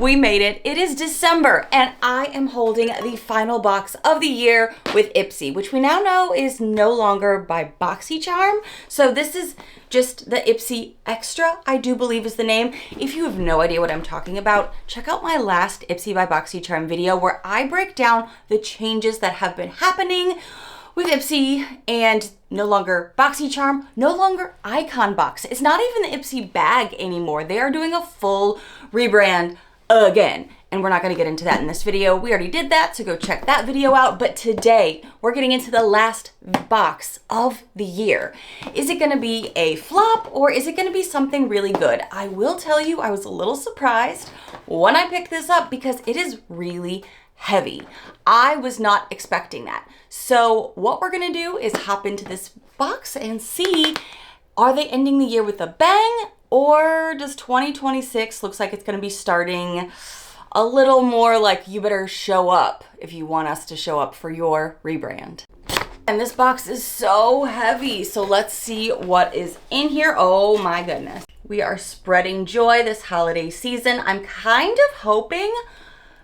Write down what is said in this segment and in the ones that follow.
We made it. It is December, and I am holding the final box of the year with IPSY, which we now know is no longer by BoxyCharm. So this is just the IPSY Extra, I do believe is the name. If you have no idea what I'm talking about, check out my last IPSY by BoxyCharm video where I break down the changes that have been happening with IPSY and no longer BoxyCharm, no longer Icon Box. It's not even the IPSY bag anymore. They are doing a full rebrand again. And we're not gonna get into that in this video. We already did that, so go check that video out. But today, we're getting into the last box of the year. Is it gonna be a flop or is it gonna be something really good? I will tell you, I was a little surprised when I picked this up because it is really heavy. I was not expecting that. So what we're gonna do is hop into this box and see, are they ending the year with a bang, or does 2026 looks like it's gonna be starting a little more like you better show up if you want us to show up for your rebrand. And this box is so heavy, so let's see what is in here. Oh my goodness. We are spreading joy this holiday season. I'm kind of hoping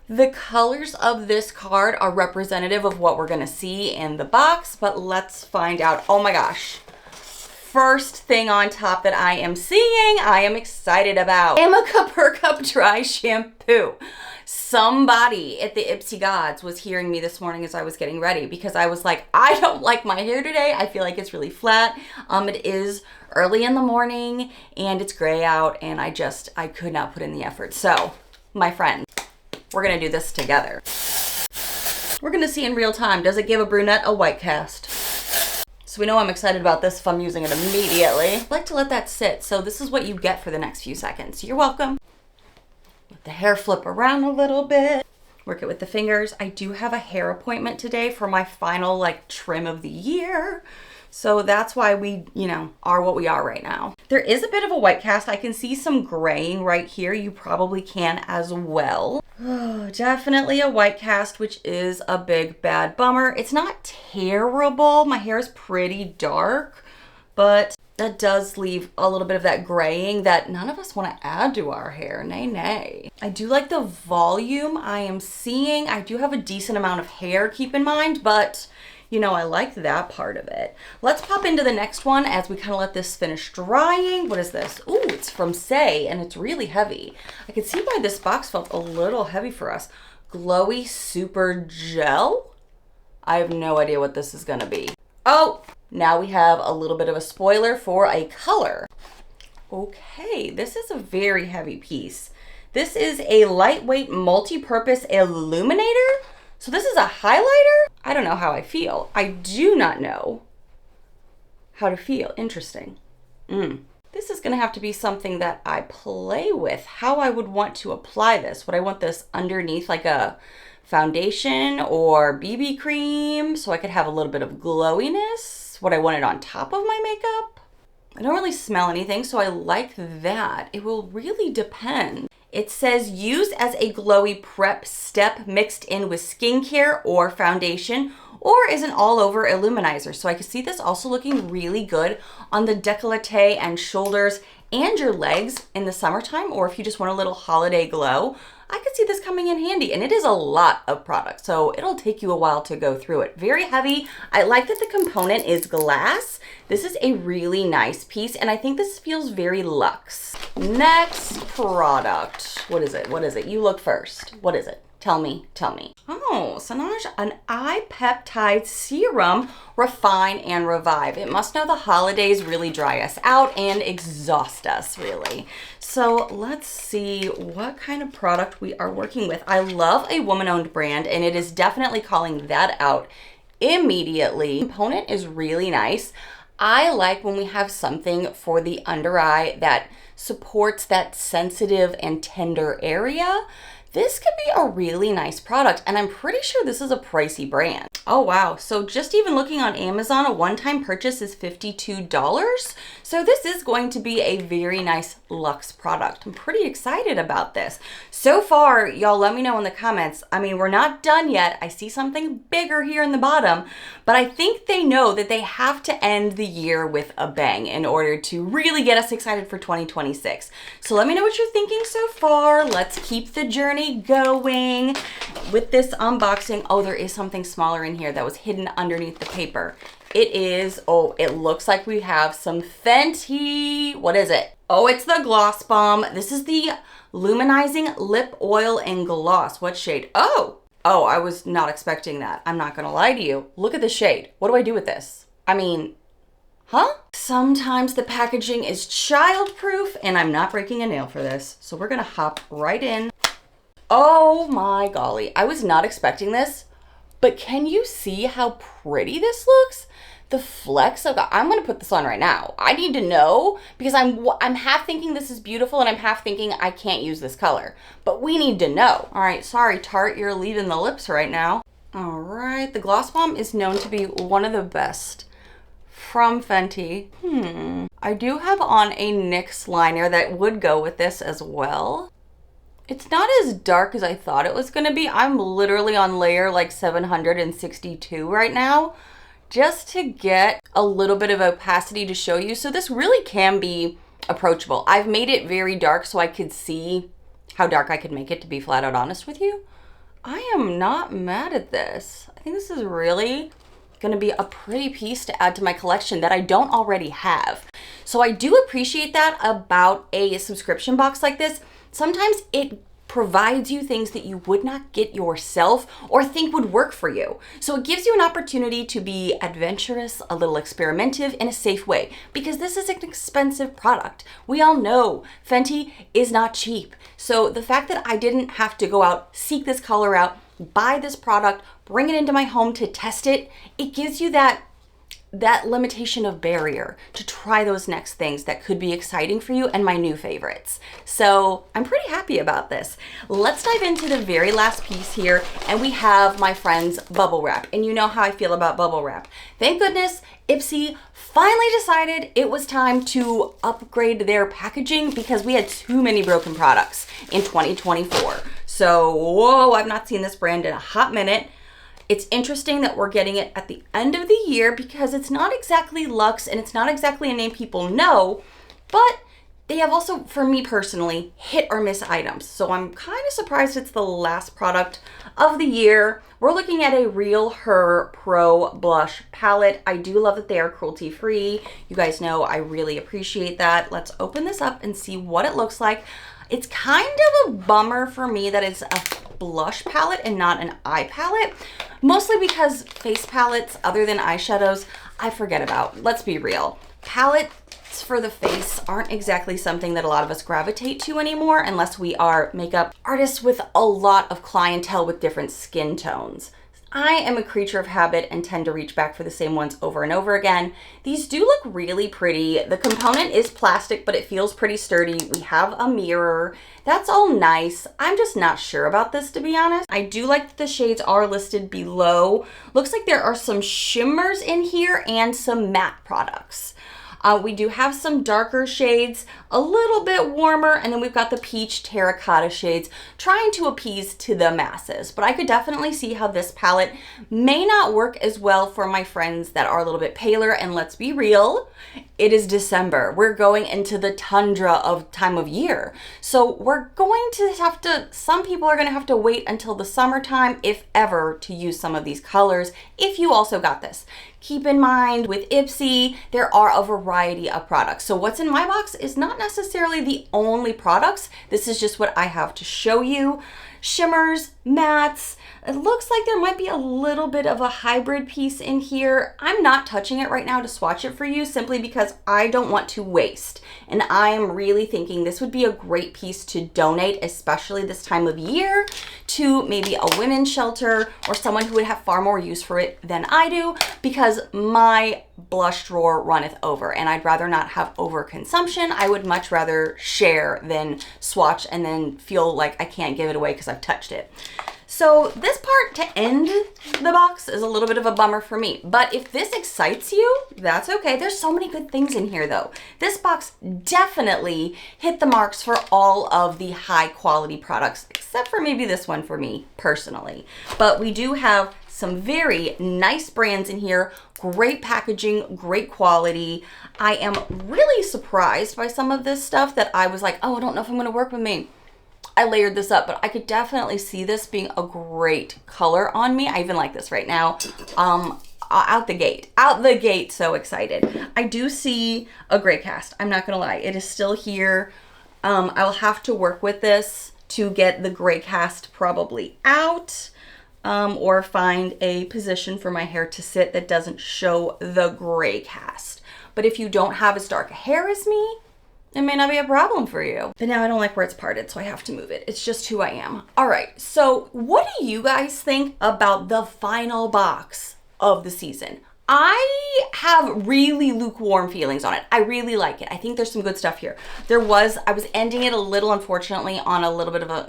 the colors of this card are representative of what we're gonna see in the box, but let's find out. Oh my gosh. First thing on top that I am seeing, I am excited about. Amica Per Cup Dry Shampoo. Somebody at the IPSY Gods was hearing me this morning as I was getting ready because I was like, I don't like my hair today. I feel like it's really flat. It is early in the morning and it's gray out and I could not put in the effort. So, my friend, we're gonna do this together. We're gonna see in real time, does it give a brunette a white cast? So we know I'm excited about this if I'm using it immediately. I like to let that sit, so this is what you get for the next few seconds. You're welcome. Let the hair flip around a little bit. Work it with the fingers. I do have a hair appointment today for my final trim of the year. So that's why we, are what we are right now. There is a bit of a white cast. I can see some graying right here. You probably can as well. Oh, definitely a white cast, which is a big bad bummer. It's not terrible. My hair is pretty dark, but that does leave a little bit of that graying that none of us want to add to our hair. Nay, nay. I do like the volume I am seeing. I do have a decent amount of hair, keep in mind, but I like that part of it. Let's pop into the next one as we kind of let this finish drying. What is this? Ooh, it's from Say, and it's really heavy. I can see why this box felt a little heavy for us. Glowy Super Gel? I have no idea what this is gonna be. Oh, now we have a little bit of a spoiler for a color. Okay, this is a very heavy piece. This is a lightweight multi-purpose illuminator. So this is a highlighter? I don't know how I feel. I do not know how to feel. Interesting. This is gonna have to be something that I play with. How I would want to apply this. Would I want this underneath like a foundation or BB cream so I could have a little bit of glowiness? Would I want it on top of my makeup? I don't really smell anything, so I like that. It will really depend. It says use as a glowy prep step mixed in with skincare or foundation, or is an all-over illuminizer. So I could see this also looking really good on the décolleté and shoulders and your legs in the summertime, or if you just want a little holiday glow. I could see this coming in handy, and it is a lot of product, so it'll take you a while to go through it. Very heavy. I like that the component is glass. This is a really nice piece, and I think this feels very luxe. Next product. What is it? What is it? You look first. What is it? Tell me, tell me. Oh, Sanaj, an eye peptide serum, refine and revive. It must know the holidays really dry us out and exhaust us, really. So let's see what kind of product we are working with. I love a woman-owned brand, and it is definitely calling that out immediately. The component is really nice. I like when we have something for the under eye that supports that sensitive and tender area. This could be a really nice product, and I'm pretty sure this is a pricey brand. Oh wow, so just even looking on Amazon, a one-time purchase is $52. So this is going to be a very nice luxe product. I'm pretty excited about this. So far, y'all let me know in the comments. I mean, we're not done yet. I see something bigger here in the bottom, but I think they know that they have to end the year with a bang in order to really get us excited for 2026. 2026. So let me know what you're thinking so far. Let's keep the journey going with this unboxing. Oh, there is something smaller in here that was hidden underneath the paper. It is, oh, it looks like we have some Fenty. What is it? Oh, it's the Gloss Bomb. This is the Luminizing Lip Oil and Gloss. What shade? Oh, I was not expecting that. I'm not gonna lie to you. Look at the shade. What do I do with this? I mean, huh? Sometimes the packaging is childproof and I'm not breaking a nail for this. So we're gonna hop right in. Oh my golly, I was not expecting this, but can you see how pretty this looks? The flecks of, I'm gonna put this on right now. I need to know because I'm half thinking this is beautiful and I'm half thinking I can't use this color, but we need to know. All right, sorry Tarte, you're leaving the lips right now. All right, the Gloss Bomb is known to be one of the best from Fenty. I do have on a NYX liner that would go with this as well. It's not as dark as I thought it was gonna be. I'm literally on layer like 762 right now, just to get a little bit of opacity to show you. So this really can be approachable. I've made it very dark so I could see how dark I could make it, to be flat out honest with you. I am not mad at this. I think this is really gonna be a pretty piece to add to my collection that I don't already have. So I do appreciate that about a subscription box like this. Sometimes it provides you things that you would not get yourself or think would work for you. So it gives you an opportunity to be adventurous, a little experimentative in a safe way, because this is an expensive product. We all know Fenty is not cheap. So the fact that I didn't have to go out, seek this color out, buy this product, bring it into my home to test it, it gives you that limitation of barrier to try those next things that could be exciting for you and my new favorites. So I'm pretty happy about this. Let's dive into the very last piece here, and we have my friend's bubble wrap. And you know how I feel about bubble wrap. Thank goodness IPSY finally decided it was time to upgrade their packaging because we had too many broken products in 2024. So, whoa, I've not seen this brand in a hot minute. It's interesting that we're getting it at the end of the year because it's not exactly luxe and it's not exactly a name people know, but they have also, for me personally, hit or miss items. So I'm kind of surprised it's the last product of the year. We're looking at a Real Her Pro Blush palette. I do love that they are cruelty free. You guys know I really appreciate that. Let's open this up and see what it looks like. It's kind of a bummer for me that it's a blush palette and not an eye palette, mostly because face palettes other than eyeshadows I forget about. Let's be real. Palettes for the face aren't exactly something that a lot of us gravitate to anymore unless we are makeup artists with a lot of clientele with different skin tones. I am a creature of habit and tend to reach back for the same ones over and over again. These do look really pretty. The component is plastic, but it feels pretty sturdy. We have a mirror. That's all nice. I'm just not sure about this, to be honest. I do like that the shades are listed below. Looks like there are some shimmers in here and some matte products. We do have some darker shades, a little bit warmer, and then we've got the peach terracotta shades trying to appease to the masses. But I could definitely see how this palette may not work as well for my friends that are a little bit paler. And let's be real, it is December. We're going into the tundra of time of year. So we're going to have to, some people are going to have to wait until the summertime, if ever, to use some of these colors, if you also got this. Keep in mind with IPSY, there are a variety of products. So what's in my box is not necessarily the only products. This is just what I have to show you. Shimmers, mattes. It looks like there might be a little bit of a hybrid piece in here. I'm not touching it right now to swatch it for you simply because I don't want to waste. And I am really thinking this would be a great piece to donate, especially this time of year, to maybe a women's shelter or someone who would have far more use for it than I do, because my blush drawer runneth over and I'd rather not have overconsumption. I would much rather share than swatch and then feel like I can't give it away because I've touched it. So this part to end the box is a little bit of a bummer for me, but if this excites you, that's okay. There's so many good things in here though. This box definitely hit the marks for all of the high quality products, except for maybe this one for me personally. But we do have some very nice brands in here, great packaging, great quality. I am really surprised by some of this stuff that I was like, oh, I don't know if I'm gonna work with me. I layered this up, but I could definitely see this being a great color on me. I even like this right now. Out the gate, so excited. I do see a gray cast, I'm not gonna lie. It is still here. I will have to work with this to get the gray cast probably out. Or find a position for my hair to sit that doesn't show the gray cast. But if you don't have as dark hair as me, it may not be a problem for you. But now I don't like where it's parted, so I have to move it. It's just who I am. All right, so what do you guys think about the final box of the season? I have really lukewarm feelings on it. I really like it. I think there's some good stuff here. I was ending it a little, unfortunately, on a little bit of a,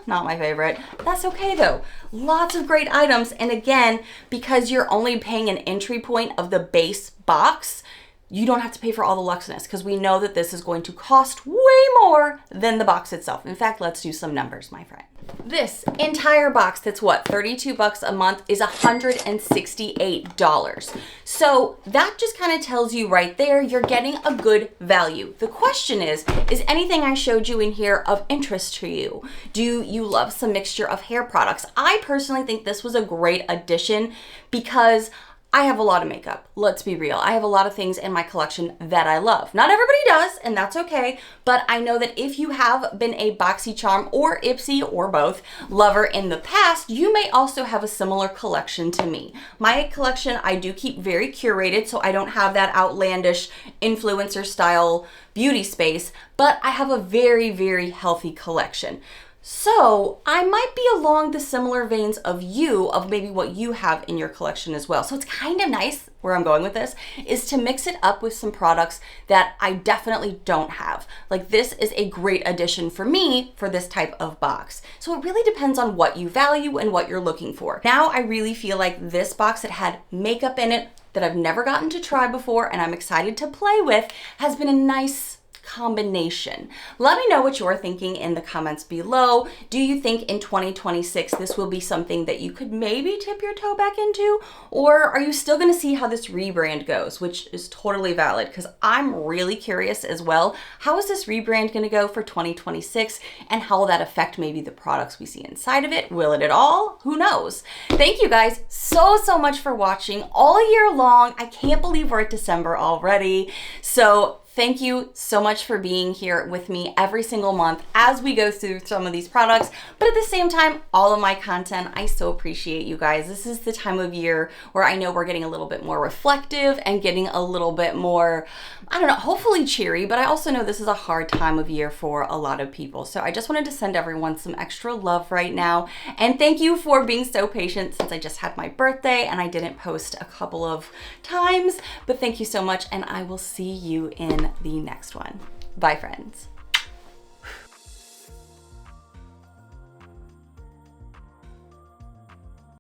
not my favorite. That's okay though. Lots of great items. And again, because you're only paying an entry point of the base box, you don't have to pay for all the luxness because we know that this is going to cost way more than the box itself. In fact, let's do some numbers, my friend. This entire box that's what, 32 bucks a month is $168. So that just kind of tells you right there, you're getting a good value. The question is anything I showed you in here of interest to you? Do you love some mixture of hair products? I personally think this was a great addition because I have a lot of makeup. Let's be real. I have a lot of things in my collection that I love. Not everybody does, and that's okay. But I know that if you have been a BoxyCharm or IPSY or both lover in the past, you may also have a similar collection to me. My collection, I do keep very curated, so I don't have that outlandish influencer style beauty space, but I have a very, very healthy collection. So I might be along the similar veins of maybe what you have in your collection as well. So it's kind of nice, where I'm going with this, is to mix it up with some products that I definitely don't have. Like this is a great addition for me for this type of box. So it really depends on what you value and what you're looking for. Now I really feel like this box that had makeup in it that I've never gotten to try before and I'm excited to play with has been a nice combination. Let me know what you're thinking in the comments below. Do you think in 2026 this will be something that you could maybe tip your toe back into? Or are you still going to see how this rebrand goes, which is totally valid because I'm really curious as well. How is this rebrand going to go for 2026 and how will that affect maybe the products we see inside of it? Will it at all? Who knows? Thank you guys so much for watching all year long. I can't believe we're at December already. So thank you so much for being here with me every single month as we go through some of these products, but at the same time, all of my content, I so appreciate you guys. This is the time of year where I know we're getting a little bit more reflective and getting a little bit more, I don't know, hopefully cheery, but I also know this is a hard time of year for a lot of people. So I just wanted to send everyone some extra love right now. And thank you for being so patient since I just had my birthday and I didn't post a couple of times, but thank you so much and I will see you in the next one. Bye, friends.